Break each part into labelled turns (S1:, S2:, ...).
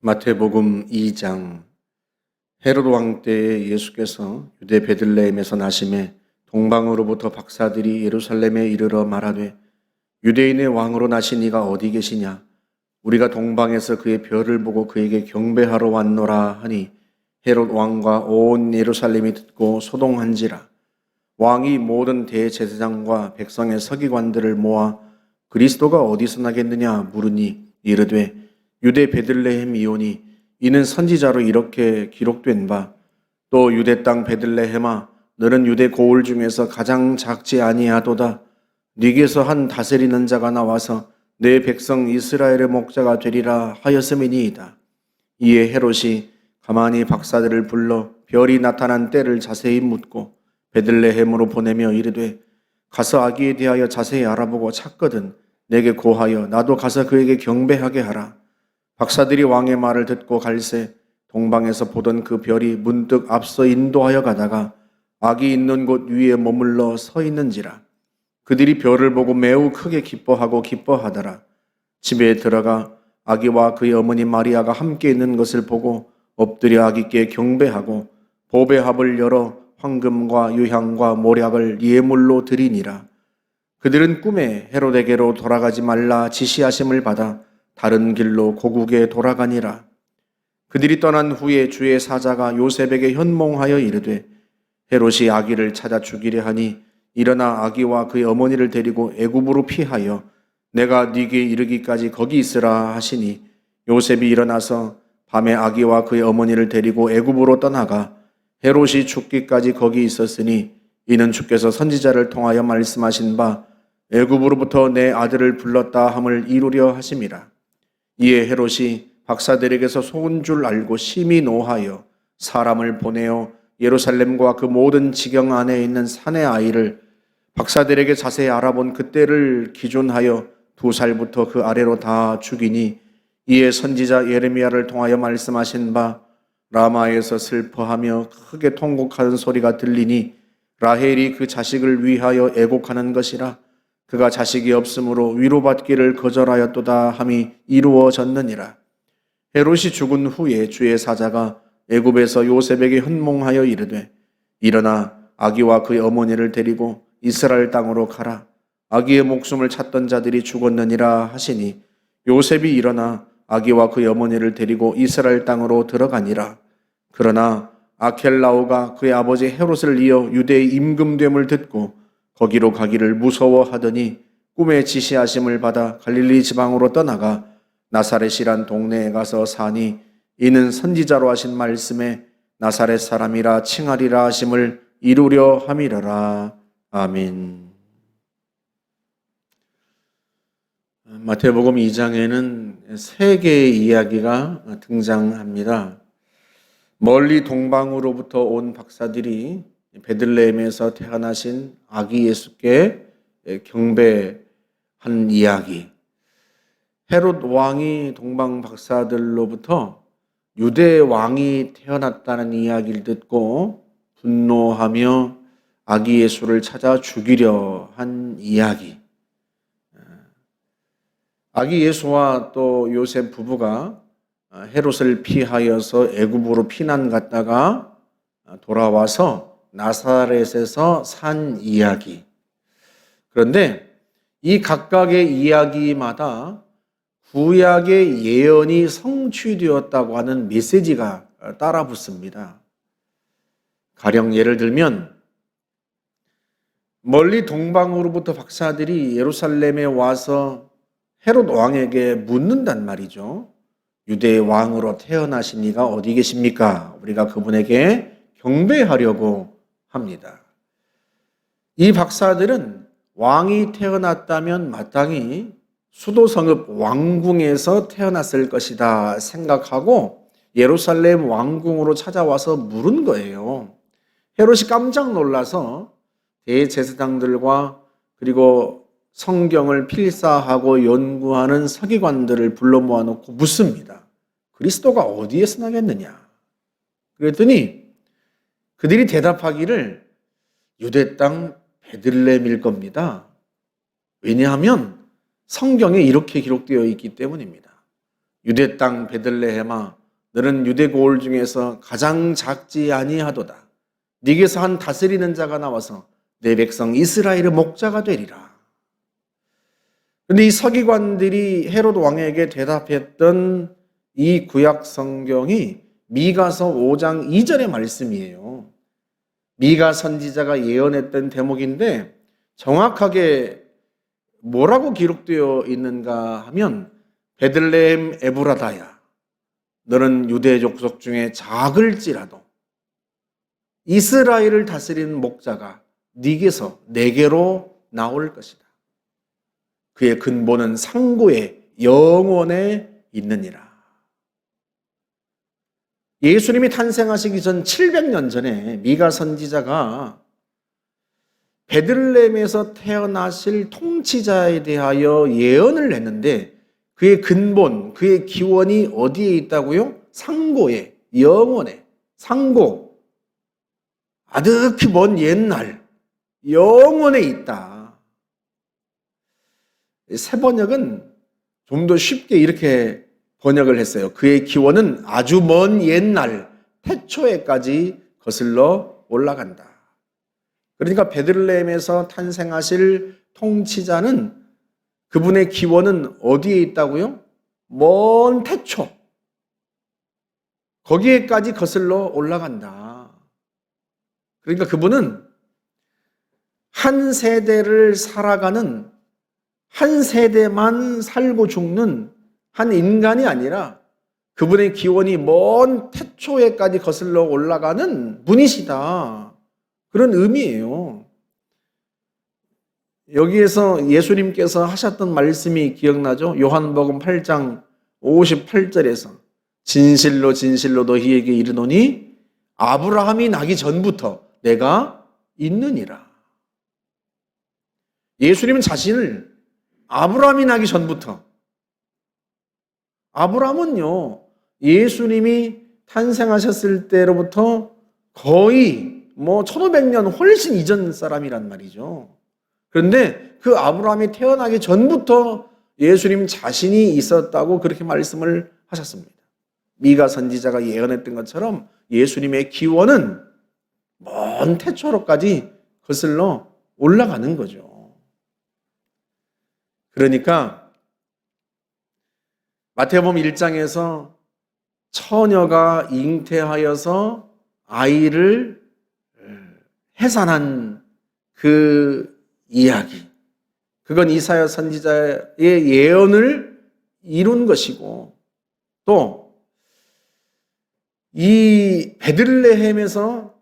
S1: 마태복음 2장. 헤롯 왕 때에 예수께서 유대 베들레헴에서 나심에 동방으로부터 박사들이 예루살렘에 이르러 말하되 유대인의 왕으로 나신 이가 어디 계시냐? 우리가 동방에서 그의 별을 보고 그에게 경배하러 왔노라 하니 헤롯 왕과 온 예루살렘이 듣고 소동한지라. 왕이 모든 대제사장과 백성의 서기관들을 모아 그리스도가 어디서 나겠느냐 물으니 이르되 유대 베들레헴이오니 이는 선지자로 이렇게 기록된 바 또 유대 땅 베들레헴아 너는 유대 고을 중에서 가장 작지 아니하도다. 네게서 한 다스리는 자가 나와서 내 백성 이스라엘의 목자가 되리라 하였음이니이다. 이에 헤롯이 가만히 박사들을 불러 별이 나타난 때를 자세히 묻고 베들레헴으로 보내며 이르되 가서 아기에 대하여 자세히 알아보고 찾거든 내게 고하여 나도 가서 그에게 경배하게 하라. 박사들이 왕의 말을 듣고 갈새 동방에서 보던 그 별이 문득 앞서 인도하여 가다가 아기 있는 곳 위에 머물러 서 있는지라. 그들이 별을 보고 매우 크게 기뻐하고 기뻐하더라. 집에 들어가 아기와 그의 어머니 마리아가 함께 있는 것을 보고 엎드려 아기께 경배하고 보배합을 열어 황금과 유향과 모략을 예물로 드리니라. 그들은 꿈에 헤롯에게로 돌아가지 말라 지시하심을 받아 다른 길로 고국에 돌아가니라. 그들이 떠난 후에 주의 사자가 요셉에게 현몽하여 이르되 헤롯이 아기를 찾아 죽이려 하니 일어나 아기와 그의 어머니를 데리고 애굽으로 피하여 내가 네게 이르기까지 거기 있으라 하시니 요셉이 일어나서 밤에 아기와 그의 어머니를 데리고 애굽으로 떠나가 헤롯이 죽기까지 거기 있었으니 이는 주께서 선지자를 통하여 말씀하신 바 애굽으로부터 내 아들을 불렀다 함을 이루려 하심이라. 이에 헤롯이 박사들에게서 속은 줄 알고 심히 노하여 사람을 보내어 예루살렘과 그 모든 지경 안에 있는 산의 아이를 박사들에게 자세히 알아본 그때를 기준하여 2살부터 그 아래로 다 죽이니 이에 선지자 예레미야를 통하여 말씀하신 바 라마에서 슬퍼하며 크게 통곡하는 소리가 들리니 라헬이 그 자식을 위하여 애곡하는 것이라. 그가 자식이 없으므로 위로받기를 거절하였도다 함이 이루어졌느니라. 헤롯이 죽은 후에 주의 사자가 애굽에서 요셉에게 현몽하여 이르되 일어나 아기와 그의 어머니를 데리고 이스라엘 땅으로 가라. 아기의 목숨을 찾던 자들이 죽었느니라 하시니 요셉이 일어나 아기와 그의 어머니를 데리고 이스라엘 땅으로 들어가니라. 그러나 아켈라오가 그의 아버지 헤롯을 이어 유대의 임금됨을 듣고 거기로 가기를 무서워하더니 꿈에 지시하심을 받아 갈릴리 지방으로 떠나가 나사렛이란 동네에 가서 사니 이는 선지자로 하신 말씀에 나사렛 사람이라 칭하리라 하심을 이루려 함이러라. 아멘. 마태복음 2장에는 세 개의 이야기가 등장합니다. 멀리 동방으로부터 온 박사들이 베들레헴에서 태어나신 아기 예수께 경배한 이야기. 헤롯 왕이 동방 박사들로부터 유대 왕이 태어났다는 이야기를 듣고 분노하며 아기 예수를 찾아 죽이려 한 이야기. 아기 예수와 또 요셉 부부가 헤롯을 피하여서 애굽으로 피난 갔다가 돌아와서 나사렛에서 산 이야기. 그런데 이 각각의 이야기마다 구약의 예언이 성취되었다고 하는 메시지가 따라 붙습니다. 가령 예를 들면 멀리 동방으로부터 박사들이 예루살렘에 와서 헤롯 왕에게 묻는단 말이죠. 유대의 왕으로 태어나신 이가 어디 계십니까? 우리가 그분에게 경배하려고 합니다. 이 박사들은 왕이 태어났다면 마땅히 수도성읍 왕궁에서 태어났을 것이다 생각하고 예루살렘 왕궁으로 찾아와서 물은 거예요. 헤롯이 깜짝 놀라서 대제사장들과 그리고 성경을 필사하고 연구하는 서기관들을 불러 모아놓고 묻습니다. 그리스도가 어디에서 나겠느냐? 그랬더니 그들이 대답하기를 유대 땅 베들레헴일 겁니다. 왜냐하면 성경에 이렇게 기록되어 있기 때문입니다. 유대 땅 베들레헴아 너는 유대 고을 중에서 가장 작지 아니하도다. 네게서 한 다스리는 자가 나와서 내 백성 이스라엘의 목자가 되리라. 그런데 이 서기관들이 헤롯 왕에게 대답했던 이 구약 성경이 미가서 5장 2절의 말씀이에요. 미가 선지자가 예언했던 대목인데 정확하게 뭐라고 기록되어 있는가 하면 베들레헴 에브라다야 너는 유대 족속 중에 작을지라도 이스라엘을 다스리는 목자가 네게서 내게로 나올 것이다. 그의 근본은 상고의 영원에 있느니라. 예수님이 탄생하시기 전 700년 전에 미가 선지자가 베들레헴에서 태어나실 통치자에 대하여 예언을 했는데 그의 근본, 그의 기원이 어디에 있다고요? 상고에, 영원에, 상고, 아득히 먼 옛날, 영원에 있다. 새 번역은 좀 더 쉽게 이렇게 번역을 했어요. 그의 기원은 아주 먼 옛날, 태초에까지 거슬러 올라간다. 그러니까 베들레헴에서 탄생하실 통치자는 그분의 기원은 어디에 있다고요? 먼 태초. 거기에까지 거슬러 올라간다. 그러니까 그분은 한 세대를 살아가는 한 세대만 살고 죽는 한 인간이 아니라 그분의 기원이 먼 태초에까지 거슬러 올라가는 분이시다. 그런 의미예요. 여기에서 예수님께서 하셨던 말씀이 기억나죠? 요한복음 8장 58절에서 진실로 진실로 너희에게 이르노니 아브라함이 나기 전부터 내가 있느니라. 예수님은 자신을 아브라함이 나기 전부터, 아브라함은요 예수님이 탄생하셨을 때로부터 거의 1500년 훨씬 이전 사람이란 말이죠. 그런데 그 아브라함이 태어나기 전부터 예수님 자신이 있었다고 그렇게 말씀을 하셨습니다. 미가 선지자가 예언했던 것처럼 예수님의 기원은 먼 태초로까지 거슬러 올라가는 거죠. 그러니까 마태복음 1장에서 처녀가 잉태하여서 아이를 해산한 그 이야기, 그건 이사야 선지자의 예언을 이룬 것이고 또 이 베들레헴에서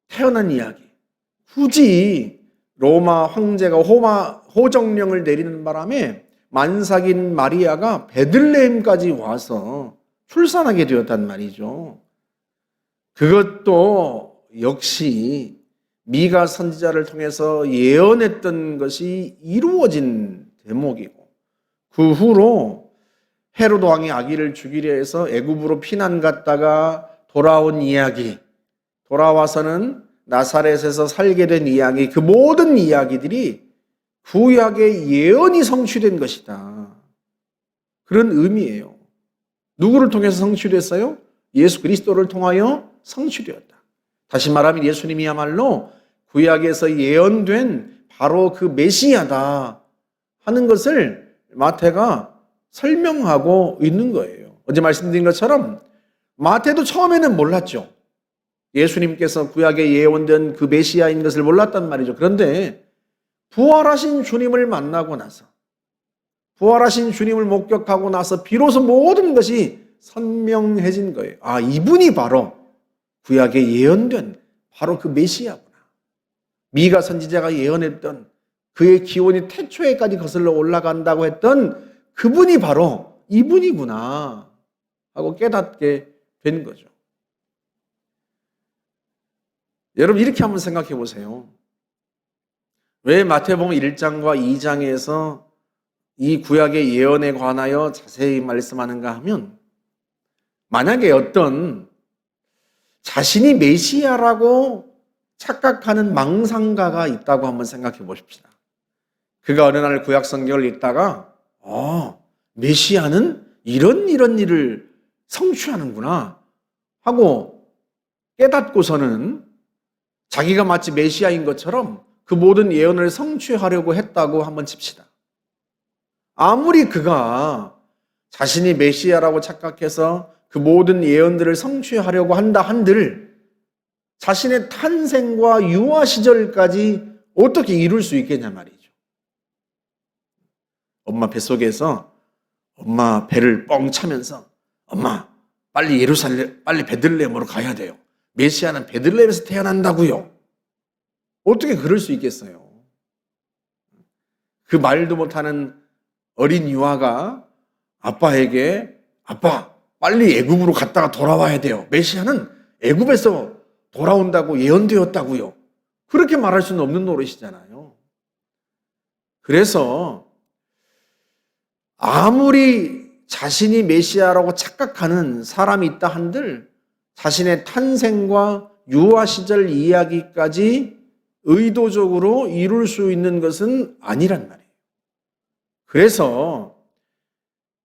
S1: 태어난 이야기, 굳이 로마 황제가 호정령을 내리는 바람에 만삭인 마리아가 베들레헴까지 와서 출산하게 되었단 말이죠. 그것도 역시 미가 선지자를 통해서 예언했던 것이 이루어진 대목이고 그 후로 헤롯 왕이 아기를 죽이려 해서 애굽으로 피난 갔다가 돌아온 이야기, 돌아와서는 나사렛에서 살게 된 이야기, 그 모든 이야기들이 구약의 예언이 성취된 것이다. 그런 의미예요. 누구를 통해서 성취됐어요? 예수 그리스도를 통하여 성취되었다. 다시 말하면 예수님이야말로 구약에서 예언된 바로 그 메시아다 하는 것을 마태가 설명하고 있는 거예요. 어제 말씀드린 것처럼 마태도 처음에는 몰랐죠. 예수님께서 구약에 예언된 그 메시아인 것을 몰랐단 말이죠. 그런데 부활하신 주님을 만나고 나서, 부활하신 주님을 목격하고 나서 비로소 모든 것이 선명해진 거예요. 아, 이분이 바로 구약에 예언된 바로 그 메시아구나. 미가 선지자가 예언했던 그의 기원이 태초에까지 거슬러 올라간다고 했던 그분이 바로 이분이구나 하고 깨닫게 된 거죠. 여러분 이렇게 한번 생각해 보세요. 왜 마태복음 1장과 2장에서 이 구약의 예언에 관하여 자세히 말씀하는가 하면 만약에 어떤 자신이 메시아라고 착각하는 망상가가 있다고 한번 생각해 보십시다. 그가 어느 날 구약 성경을 읽다가 메시아는 이런 일을 성취하는구나 하고 깨닫고서는 자기가 마치 메시아인 것처럼 그 모든 예언을 성취하려고 했다고 한번 칩시다. 아무리 그가 자신이 메시아라고 착각해서 그 모든 예언들을 성취하려고 한다 한들 자신의 탄생과 유아 시절까지 어떻게 이룰 수 있겠냐 말이죠. 엄마 뱃속에서 엄마 배를 뻥 차면서 엄마 빨리 예루살렘, 빨리 베들레헴으로 가야 돼요. 메시아는 베들레헴에서 태어난다고요. 어떻게 그럴 수 있겠어요? 그 말도 못하는 어린 유아가 아빠에게 아빠 빨리 애굽으로 갔다가 돌아와야 돼요. 메시아는 애굽에서 돌아온다고 예언되었다고요. 그렇게 말할 수는 없는 노릇이잖아요. 그래서 아무리 자신이 메시아라고 착각하는 사람이 있다 한들 자신의 탄생과 유아 시절 이야기까지 의도적으로 이룰 수 있는 것은 아니란 말이에요. 그래서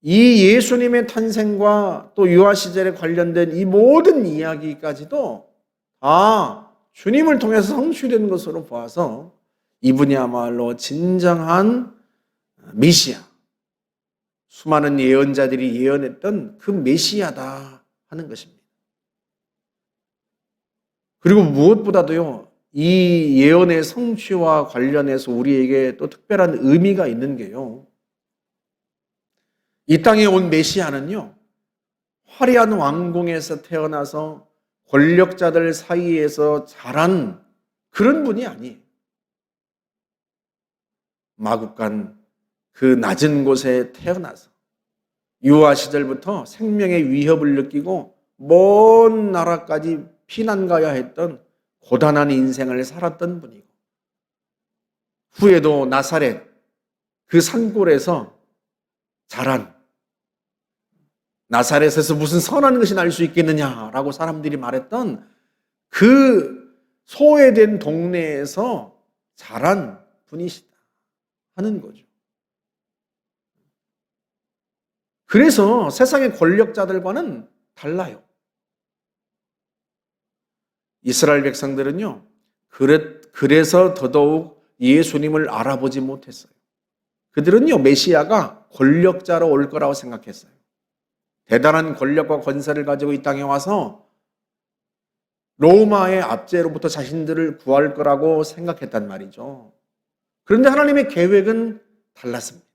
S1: 이 예수님의 탄생과 또 유아 시절에 관련된 이 모든 이야기까지도 다 주님을 통해서 성취된 것으로 보아서 이분이야말로 진정한 메시아, 수많은 예언자들이 예언했던 그 메시아다 하는 것입니다. 그리고 무엇보다도요, 이 예언의 성취와 관련해서 우리에게 또 특별한 의미가 있는 게요, 이 땅에 온 메시아는요, 화려한 왕궁에서 태어나서 권력자들 사이에서 자란 그런 분이 아니에요. 마국간 그 낮은 곳에 태어나서 유아 시절부터 생명의 위협을 느끼고 먼 나라까지 피난 가야 했던 고단한 인생을 살았던 분이고, 후에도 나사렛 그 산골에서 자란, 나사렛에서 무슨 선한 것이 날 수 있겠느냐라고 사람들이 말했던 그 소외된 동네에서 자란 분이시다 하는 거죠. 그래서 세상의 권력자들과는 달라요. 이스라엘 백성들은요, 그래서 더더욱 예수님을 알아보지 못했어요. 그들은요, 메시아가 권력자로 올 거라고 생각했어요. 대단한 권력과 권세를 가지고 이 땅에 와서 로마의 압제로부터 자신들을 구할 거라고 생각했단 말이죠. 그런데 하나님의 계획은 달랐습니다.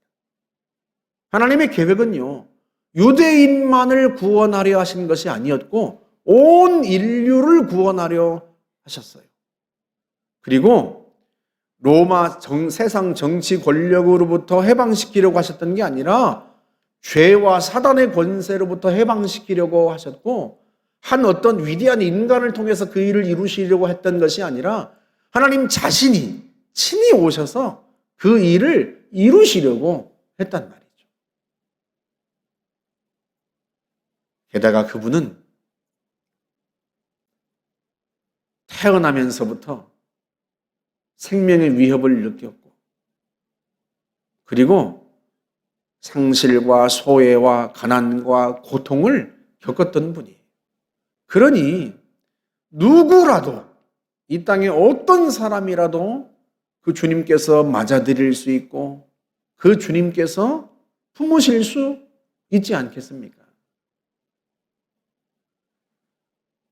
S1: 하나님의 계획은요, 유대인만을 구원하려 하신 것이 아니었고 온 인류를 구원하려 하셨어요. 그리고 로마 세상 정치 권력으로부터 해방시키려고 하셨던 게 아니라 죄와 사단의 권세로부터 해방시키려고 하셨고, 한 어떤 위대한 인간을 통해서 그 일을 이루시려고 했던 것이 아니라 하나님 자신이 친히 오셔서 그 일을 이루시려고 했단 말이죠. 게다가 그분은 태어나면서부터 생명의 위협을 느꼈고, 그리고 상실과 소외와 가난과 고통을 겪었던 분이에요. 그러니 누구라도, 이 땅에 어떤 사람이라도 그 주님께서 맞아들일 수 있고 그 주님께서 품으실 수 있지 않겠습니까?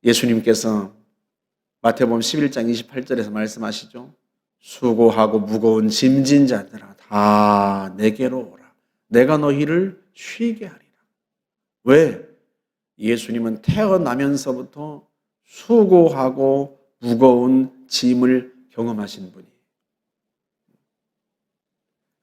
S1: 예수님께서 마태복음 11장 28절에서 말씀하시죠. 수고하고 무거운 짐진 자들아 다 내게로 오라. 내가 너희를 쉬게 하리라. 왜? 예수님은 태어나면서부터 수고하고 무거운 짐을 경험하신 분이에요.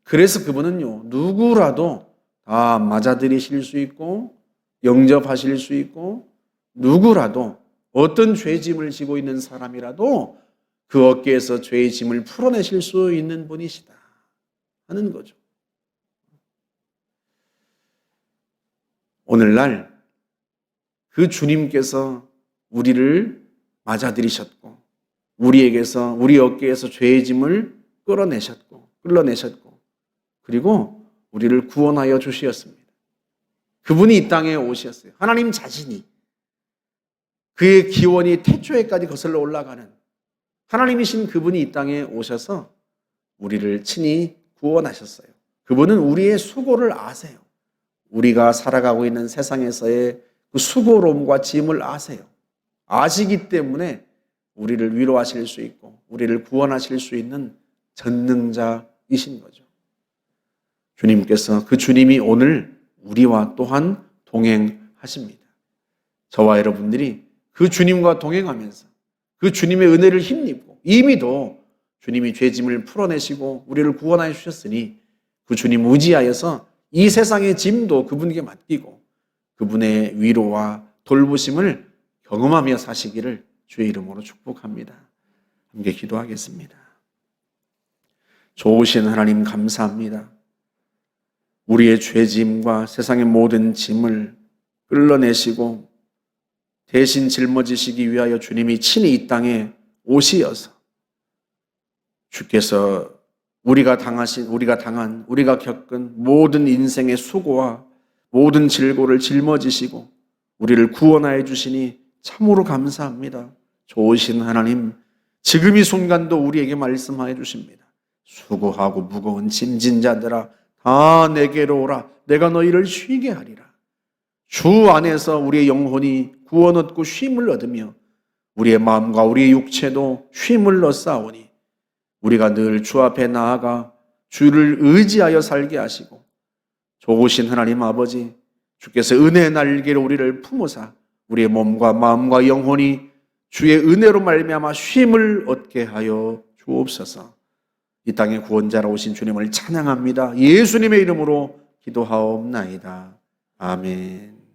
S1: 그래서 그분은요, 누구라도 다 맞아들이실 수 있고 영접하실 수 있고, 누구라도 어떤 죄짐을 지고 있는 사람이라도 그 어깨에서 죄의 짐을 풀어내실 수 있는 분이시다 하는 거죠. 오늘날 그 주님께서 우리를 맞아들이셨고 우리에게서, 우리 어깨에서 죄의 짐을 끌어내셨고 그리고 우리를 구원하여 주시었습니다. 그분이 이 땅에 오셨어요. 하나님 자신이 그의 기원이 태초에까지 거슬러 올라가는 하나님이신 그분이 이 땅에 오셔서 우리를 친히 구원하셨어요. 그분은 우리의 수고를 아세요. 우리가 살아가고 있는 세상에서의 그 수고로움과 짐을 아세요. 아시기 때문에 우리를 위로하실 수 있고 우리를 구원하실 수 있는 전능자이신 거죠. 주님께서 그 주님이 오늘 우리와 또한 동행하십니다. 저와 여러분들이 그 주님과 동행하면서 그 주님의 은혜를 힘입고 이미도 주님이 죄짐을 풀어내시고 우리를 구원하여 주셨으니 그 주님 의지하여서 이 세상의 짐도 그분에게 맡기고 그분의 위로와 돌보심을 경험하며 사시기를 주의 이름으로 축복합니다. 함께 기도하겠습니다. 좋으신 하나님 감사합니다. 우리의 죄짐과 세상의 모든 짐을 끌어내시고 대신 짊어지시기 위하여 주님이 친히 이 땅에 오시어서 주께서 우리가 겪은 모든 인생의 수고와 모든 질고를 짊어지시고 우리를 구원하여 주시니 참으로 감사합니다. 좋으신 하나님, 지금 이 순간도 우리에게 말씀하여 주십니다. 수고하고 무거운 짐진 자들아 다 내게로 오라. 내가 너희를 쉬게 하리라. 주 안에서 우리의 영혼이 구원 얻고 쉼을 얻으며 우리의 마음과 우리의 육체도 쉼을 얻사오니 우리가 늘 주 앞에 나아가 주를 의지하여 살게 하시고 좋으신 하나님 아버지, 주께서 은혜의 날개로 우리를 품으사 우리의 몸과 마음과 영혼이 주의 은혜로 말미암아 쉼을 얻게 하여 주옵소서. 이 땅의 구원자로 오신 주님을 찬양합니다. 예수님의 이름으로 기도하옵나이다. 아멘.